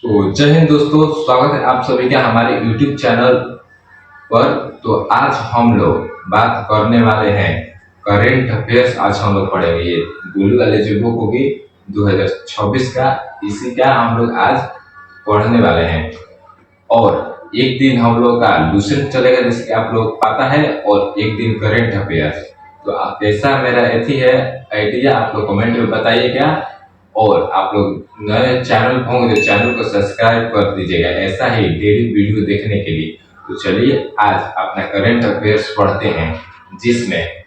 तो जय हिंद दोस्तों, स्वागत है आप सभी का हमारे YouTube चैनल पर। तो आज हम लोग बात करने वाले हैं करेंट अफेयर्स। आज हम लोग पढ़ेंगे ये ब्लू वाले जो बुक होगी 2026 का, इसी का हम लोग आज पढ़ने वाले हैं। और एक दिन हम लोग का लूसेंट चलेगा जैसे कि आप लोग पता है, और एक दिन करेंट अफेयर्स। तो आप कैसा मेरा एथी है आइडिया आप लोग कमेंट में बताइएगा। और आप लोग नए चैनल होंगे तो चैनल को सब्सक्राइब कर दीजिएगा ऐसा ही डेली वीडियो देखने के लिए। तो चलिए आज अपना करेंट अफेयर्स पढ़ते हैं, जिसमें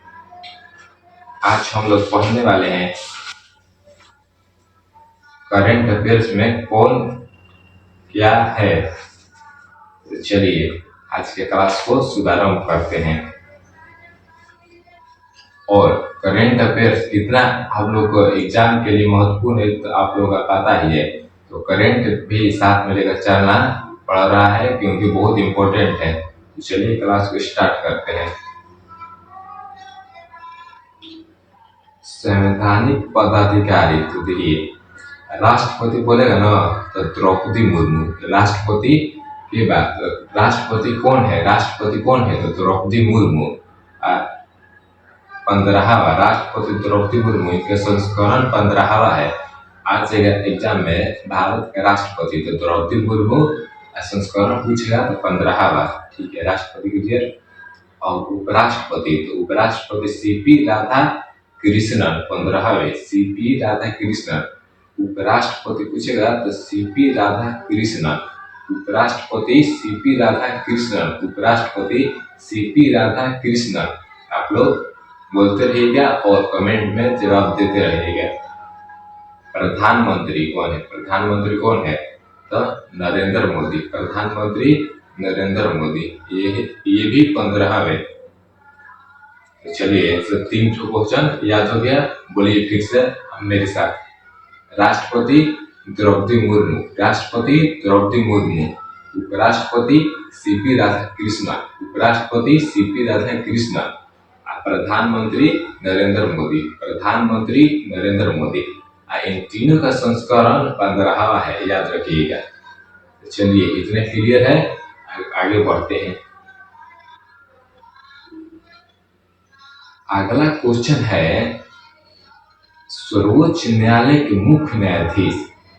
आज हम लोग पढ़ने वाले हैं करेंट अफेयर्स में कौन क्या है। तो चलिए आज के क्लास को शुभारंभ करते हैं। और करेंट अफेयर्स कितना हम लोग को एग्जाम के लिए महत्वपूर्ण है तो आप लोगों का पता ही है। तो करेंट भी साथ में लेकर चलना पड़ रहा है क्योंकि बहुत इंपॉर्टेंट है। तो चलिए क्लास को स्टार्ट करते हैं। संवैधानिक पदाधिकारी, तो देखिए राष्ट्रपति बोलेगा ना तो द्रौपदी मुर्मू। राष्ट्रपति की बात, राष्ट्रपति कौन है? राष्ट्रपति कौन है? तो द्रौपदी मुर्मू। 15वां राष्ट्रपति द्रौपदी मुर्मू, इनके संस्करण 15वां है। आज एग्जाम में भारत के राष्ट्रपति तो द्रौपदी मुर्मू संस्करण पूछेगा तो 15वां, ठीक है। राष्ट्रपति की जगह और उपराष्ट्रपति, तो उपराष्ट्रपति सीपी राधा कृष्णन 15वें, सीपी राधा कृष्णन। उपराष्ट्रपति पूछेगा तो सीपी राधा कृष्णन, उपराष्ट्रपति सीपी राधा कृष्णन, उपराष्ट्रपति सीपी राधा कृष्णन। आप लोग बोलते रहिएगा और कमेंट में जवाब देते रहिएगा। प्रधानमंत्री कौन है? प्रधानमंत्री कौन है? तो नरेंद्र मोदी, प्रधानमंत्री नरेंद्र मोदी। ये भी 15वें। तो चलिए 3 क्वेश्चन याद हो गया, बोलिए फिर से मेरे साथ। राष्ट्रपति द्रौपदी मुर्मू, राष्ट्रपति द्रौपदी मुर्मू, उपराष्ट्रपति सीपी राधाकृष्णन, उपराष्ट्रपति सीपी राधाकृष्णन, प्रधानमंत्री नरेंद्र मोदी, प्रधानमंत्री नरेंद्र मोदी। इन तीनों का संस्करण 15वां है, याद रखिएगा। तो चलिए इतने क्लियर है, आगे बढ़ते हैं। अगला क्वेश्चन है सर्वोच्च न्यायालय के मुख्य न्यायाधीश,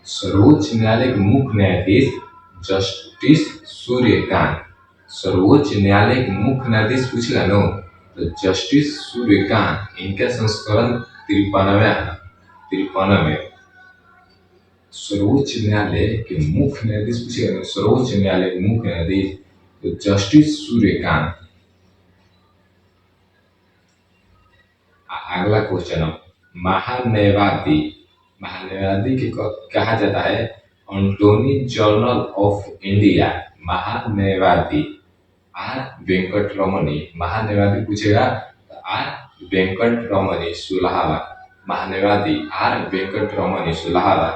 सर्वोच्च न्यायालय के मुख्य न्यायाधीश जस्टिस सूर्यकांत। सर्वोच्च न्यायालय के मुख्य न्यायाधीश पूछेगा नो तो जस्टिस सूर्यकांत, इनका संस्करण 53वें। सर्वोच्च न्यायालय के मुख्य न्यायाधीश पूछेगा, सर्वोच्च न्यायालय के मुख्य न्यायाधीश तो जस्टिस सूर्यकांत। अगला क्वेश्चन, महान्यायवादी, महान्यायवादी के कहा जाता है एंटोनी जनरल ऑफ इंडिया, महान्यायवादी आर वेंकटरमणी। महान्यायवादी पूछेगा तो आर वेंकटरमणी 16वां, महान्यायवादी आर वेंकटरमणी 16वां।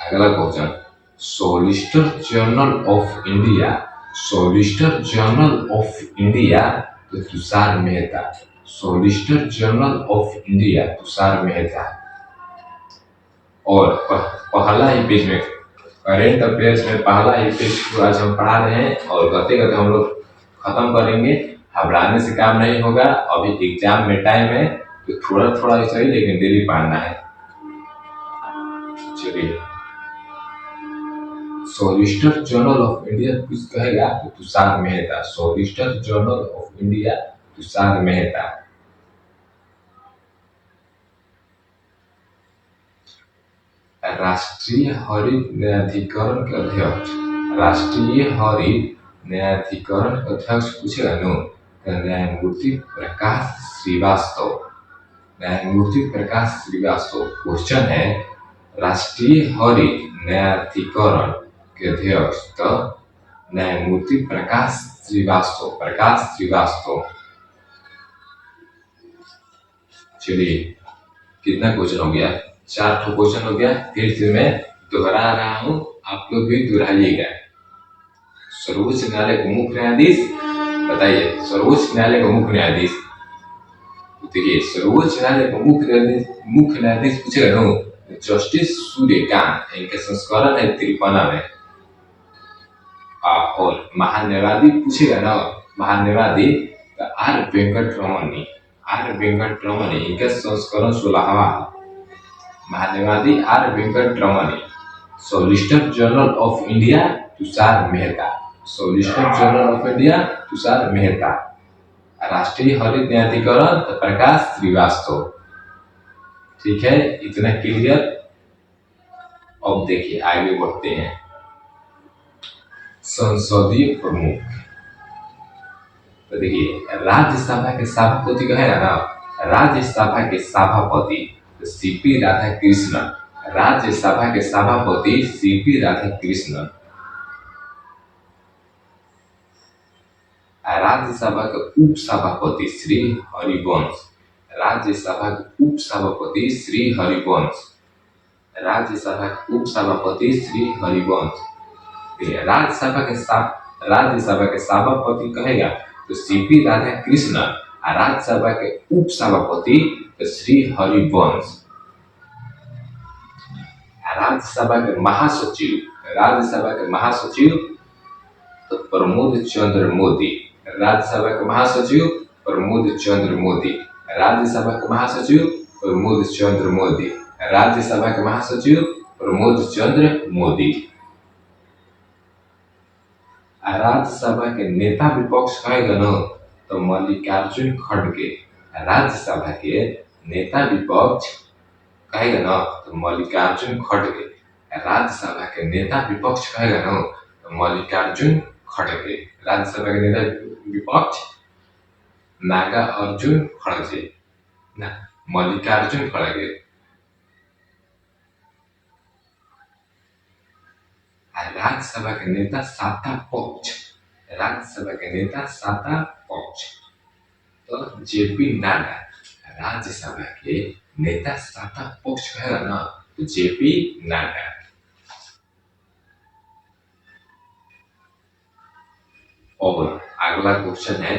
अगला question, solicitor general of India, solicitor general of India तो Tushar Mehta, solicitor general of India Tushar Mehta. और पहला ही पेज में करेंट अफेयर्स में पहला ही पेज को आज हम पढ़ा रहे हैं और गते गते हम लोग खत्म करेंगे। घबराने से काम नहीं होगा, अभी एग्जाम में टाइम है तो थोड़ा थोड़ा ही सही लेकिन डेली पढ़ना है। चलिए सॉलिसिटर जनरल ऑफ इंडिया कुछ कहेगा तो Tushar Mehta, solicitor general of India Tushar Mehta. राष्ट्रीय हरित न्यायाधिकरण के अध्यक्ष, राष्ट्रीय हरित न्यायाधिकरण के अध्यक्ष पूछेगा नो तो न्यायमूर्ति प्रकाश श्रीवास्तव, न्यायमूर्ति प्रकाश श्रीवास्तव। क्वेश्चन है राष्ट्रीय हरित न्यायाधिकरण के अध्यक्ष तो न्यायमूर्ति प्रकाश श्रीवास्तव, प्रकाश श्रीवास्तव। चलिए कितना क्वेश्चन हो गया? 4 क्वेश्चन हो गया। फिर से मैं दोहरा रहा हूं, आप लोग भी दोहराइएगा। सर्वोच्च न्यायालय का मुख्य न्यायाधीश बताइए, सर्वोच्च न्यायालय का मुख्य न्यायाधीश। देखिए सर्वोच्च न्यायालय का मुख्य न्यायाधीश पूछेगा नो जस्टिस सूर्यकांत, इनके संस्करण है 53 में। और महान्यायवादी पूछेगा ना, महान्यायवादी तो आर वेंकट रमनी इनके संस्करण 16वां। महान्यायवादी R Venkat Ramani. Solicitor general of India Tushar Mehta, solicitor general of India Tushar Mehta. राष्ट्रीय हरित न्यायाधिकरण प्रकाश श्रीवास्तव। ठीक है, इतना क्लियर। अब देखिए आगे बढ़ते हैं। संसदीय प्रमुख, तो देखिए राज्यसभा के सभापति कहेगा ना, राज्यसभा के सभापति तो सीपी राधाकृष्णन, राज्यसभा के सभापति सीपी राधाकृष्णन। राज्यसभा के उप सभापति श्री हरिवंश, राज्यसभा के उप सभापति श्री हरिवंश, राज्यसभा के उप सभापति श्री हरिवंश। राज्यसभा के सभापति कहेगा तो सीपी राधाकृष्णन, राज्यसभा के उप सभापति तो श्री हरिवंश। राज्यसभा के महासचिव, राज्यसभा के महासचिव तो प्रमोद चंद्र मोदी, राज्यसभा के महासचिव प्रमोद चंद्र मोदी, राज्यसभा के महासचिव प्रमोद चंद्र मोदी, राज्यसभा के महासचिव प्रमोद चंद्र मोदी। राज्यसभा के नेता विपक्ष कहेगा ना तो मल्लिकार्जुन खड़गे, राज्यसभा के नेता विपक्ष कहेगा ना तो मल्लिकार्जुन खड़गे, राज्यसभा के नेता विपक्ष कहेगा ना तो मल्लिकार्जुन खड़गे, राज्यसभा के नेता विपक्ष नागा अर्जुन खड़गे ना, मल्लिकार्जुन खड़गे। राज्यसभा के नेता सत्ता पक्ष, राज्यसभा के नेता सत्ता पक्ष तो जेपी नड्डा, राज्यसभा के नेता सत्ता पक्ष कहेगा ना तो जेपी नड्डा। और अगला क्वेश्चन है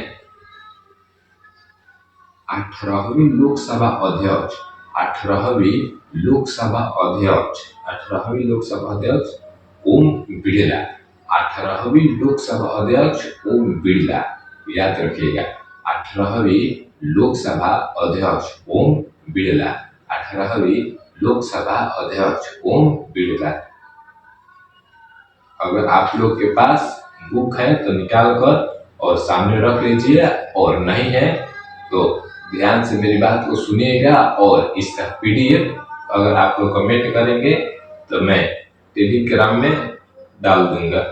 18वीं लोकसभा अध्यक्ष, 18वीं लोकसभा अध्यक्ष, 18वीं लोकसभा अध्यक्ष ओम बिड़ला, 18वीं लोकसभा अध्यक्ष ओम बिड़ला, याद रखिएगा 18वीं लोकसभा अध्यक्ष ओम बिड़ला, 18वीं लोकसभा अध्यक्ष ओम बिड़ला। अगर आप लोग के पास बुक है तो निकाल कर और सामने रख लीजिए, और नहीं है तो ध्यान से मेरी बात को सुनिएगा, और इसका पीडीएफ अगर आप लोग कमेंट करेंगे तो मैं टेलीग्राम में डाल दूंगा।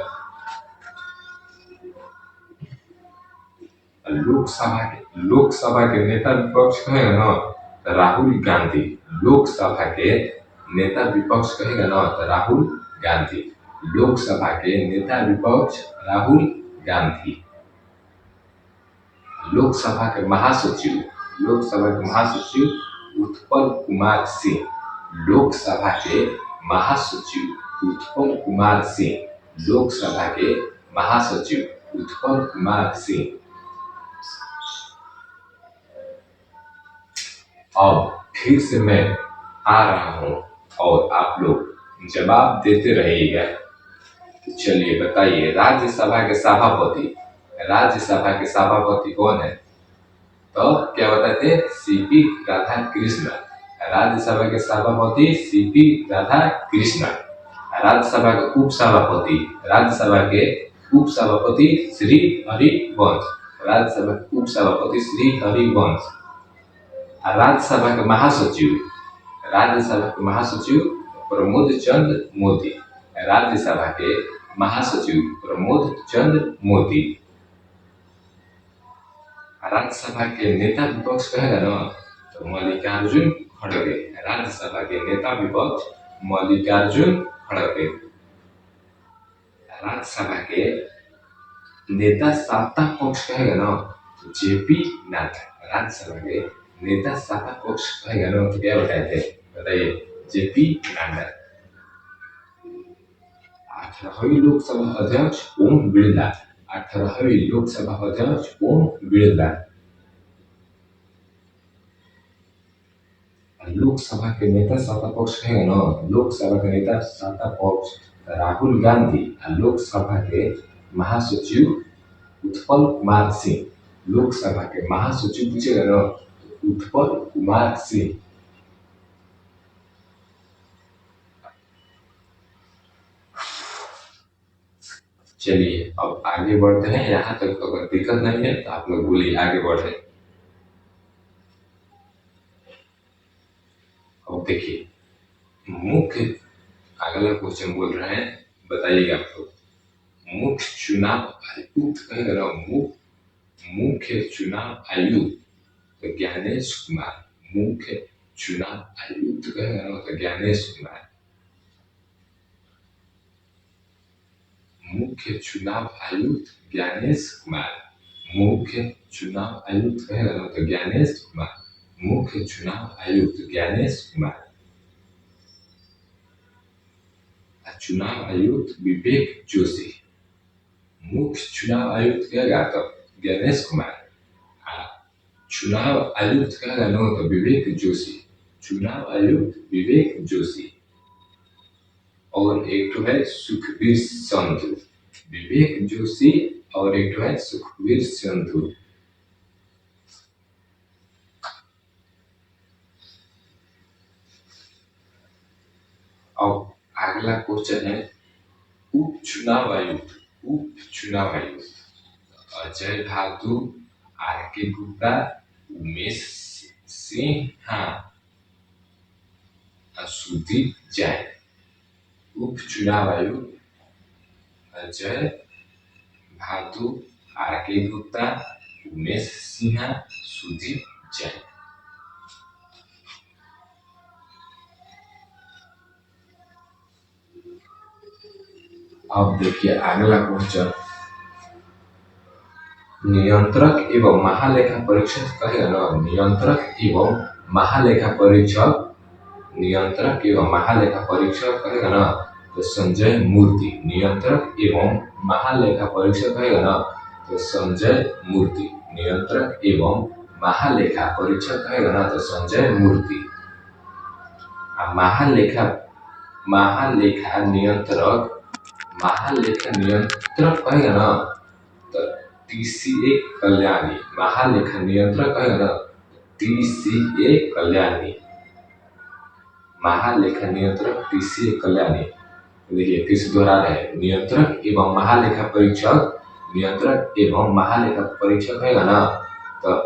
लोकसभा के नेता विपक्ष कहेगा ना तो राहुल गांधी, लोकसभा के नेता विपक्ष कहेगा ना तो राहुल गांधी, लोकसभा के नेता विपक्ष राहुल गांधी। लोकसभा के महासचिव, लोकसभा के महासचिव उत्पल कुमार सिंह, लोकसभा के महासचिव उत्पल कुमार सिंह, लोकसभा के महासचिव उत्पल कुमार सिंह। अब फिर से मैं आ रहा हूं और आप लोग जवाब देते रहिएगा। तो चलिए बताइए, राज्यसभा के सभापति, राज्यसभा के सभापति कौन है? तो क्या बताते? सीपी राधाकृष्णन, राज्यसभा के सभापति सीपी राधाकृष्णन। राज्यसभा के उप सभापति, राज्यसभा के उप सभापति श्री हरिवंश, राज्यसभा के उप सभापति श्री हरिवंश। राज्यसभा के महासचिव, राज्यसभा के महासचिव प्रमोद चंद्र मोदी, राज्यसभा के महासचिव प्रमोद चंद्र मोदी। राज्यसभा के नेता विपक्ष कहेगा ना तो मल्लिकार्जुन खड़गे, राज्यसभा के नेता विपक्ष मल्लिकार्जुन खड़गे। राज्यसभा के नेता सत्ता पक्ष कहेगा ना तो जेपी नड्डा, राज्यसभा के नेता सत्ता पक्ष कहेगा ना तो क्या बताए थे? बताइए, जेपी नड्डा। 18वीं लोकसभा अध्यक्ष ओम बिड़ला, 18वीं लोकसभा अध्यक्ष ओम बिड़ला। लोक लोकसभा के नेता सत्ता पक्ष कहेगा ना, लोकसभा के नेता सत्ता पक्ष राहुल गांधी और लोकसभा के महासचिव उत्पल कुमार सिंह। लोकसभा के महासचिव पूछेगा ना, उत्पल कुमार सिंह। चलिए अब आगे बढ़ते हैं। यहाँ तक अगर दिक्कत नहीं है तो आप लोग बोलिए, आगे बढ़े। अब देखिए मुख्य, अगला क्वेश्चन बोल रहे हैं, बताइएगा आप लोग। मुख्य चुनाव आयुक्त कहेगा ना, मुख्य चुनाव आयुक्त तो ज्ञानेश कुमार। मुख्य चुनाव आयुक्त कहेगा ना तो ज्ञानेश कुमार। मुख्य चुनाव आयुक्त ज्ञानेश कुमार। मुख्य चुनाव आयुक्त कहेगा ना तो ज्ञानेश कुमार। मुख्य चुनाव आयुक्त ज्ञानेश कुमार। चुनाव आयुक्त विवेक जोशी। मुख्य चुनाव आयुक्त कहेगा तो ज्ञानेश कुमार। चुनाव आयुक्त कहेगा ना तो विवेक जोशी। चुनाव आयुक्त विवेक जोशी। और एक तो है सुखबीर संधू। विवेक जोशी और एक तो है सुखबीर संधू। अब अगला क्वेश्चन है उप चुनाव आयुक्त। उप चुनाव आयुक्त अजय भादु, आर के गुप्ता, उमेश सिन्हा, सुदीप जैन। उप चुनाव आयुक्त अजय भादु, आर के गुप्ता, उमेश सिन्हा, सुदीप जैन। अब देखिए अगला क्वेश्चन, नियंत्रक एवं महालेखा परीक्षक कहेगा ना, नियंत्रक एवं महालेखा परीक्षक। नियंत्रक एवं महालेखा परीक्षक कहेगा ना तो संजय मूर्ति। नियंत्रक एवं महालेखा परीक्षक कहेगा ना तो संजय मूर्ति। नियंत्रक एवं महालेखा परीक्षक कहेगा ना तो संजय मूर्ति। महालेखा महालेखा नियंत्रक, महालेखा नियंत्रक कहेगा ना तो टीसीए कल्याणी। महालेखा नियंत्रक कहेगा ना टीसीए कल्याणी। महालेखा नियंत्रक टीसीए कल्याणी। देखिए फिर से दोहरा रहे हैं, नियंत्रक एवं महालेखा परीक्षक। नियंत्रक एवं महालेखा परीक्षक कहेगा ना तो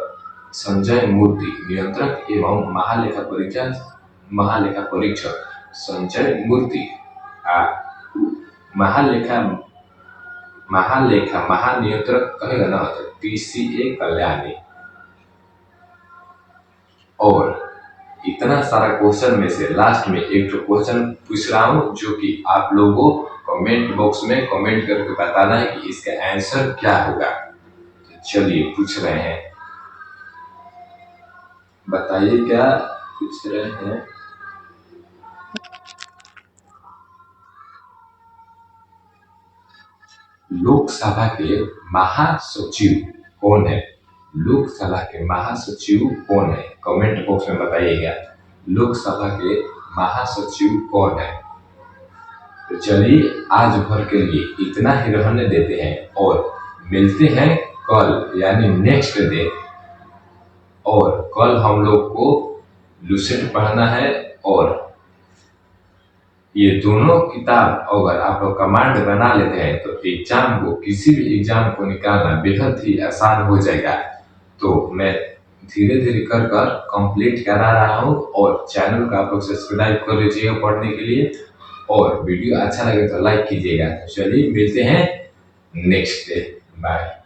संजय मूर्ति। नियंत्रक एवं महालेखा परीक्षक, महालेखा परीक्षक संजय मूर्ति। महालेखा महालेखा महानियंत्रक कहेगा ना तो टीसीए कल्याणी। और इतना सारा क्वेश्चन में से लास्ट में एक तो क्वेश्चन पूछ रहा हूं, जो कि आप लोगों को कमेंट बॉक्स में कमेंट करके बताना है कि इसका आंसर क्या होगा। तो चलिए पूछ रहे हैं, बताइए क्या पूछ रहे हैं। लोकसभा के महासचिव कौन है? लोकसभा के महासचिव कौन है? कमेंट बॉक्स में बताइएगा, लोकसभा के महासचिव कौन है। तो चलिए आज भर के लिए इतना ही रहने देते हैं और मिलते हैं कल यानी नेक्स्ट डे। और कल हम लोग को लुसेंट पढ़ना है और ये दोनों किताब अगर आप लोग कमांड बना लेते हैं तो एग्जाम को, किसी भी एग्जाम को निकालना बेहद ही आसान हो जाएगा। तो मैं धीरे धीरे कर कर कंप्लीट करा रहा हूँ और चैनल को आप लोग सब्सक्राइब कर लीजिएगा पढ़ने के लिए। और वीडियो अच्छा लगे तो लाइक कीजिएगा। चलिए मिलते हैं नेक्स्ट डे, बाय।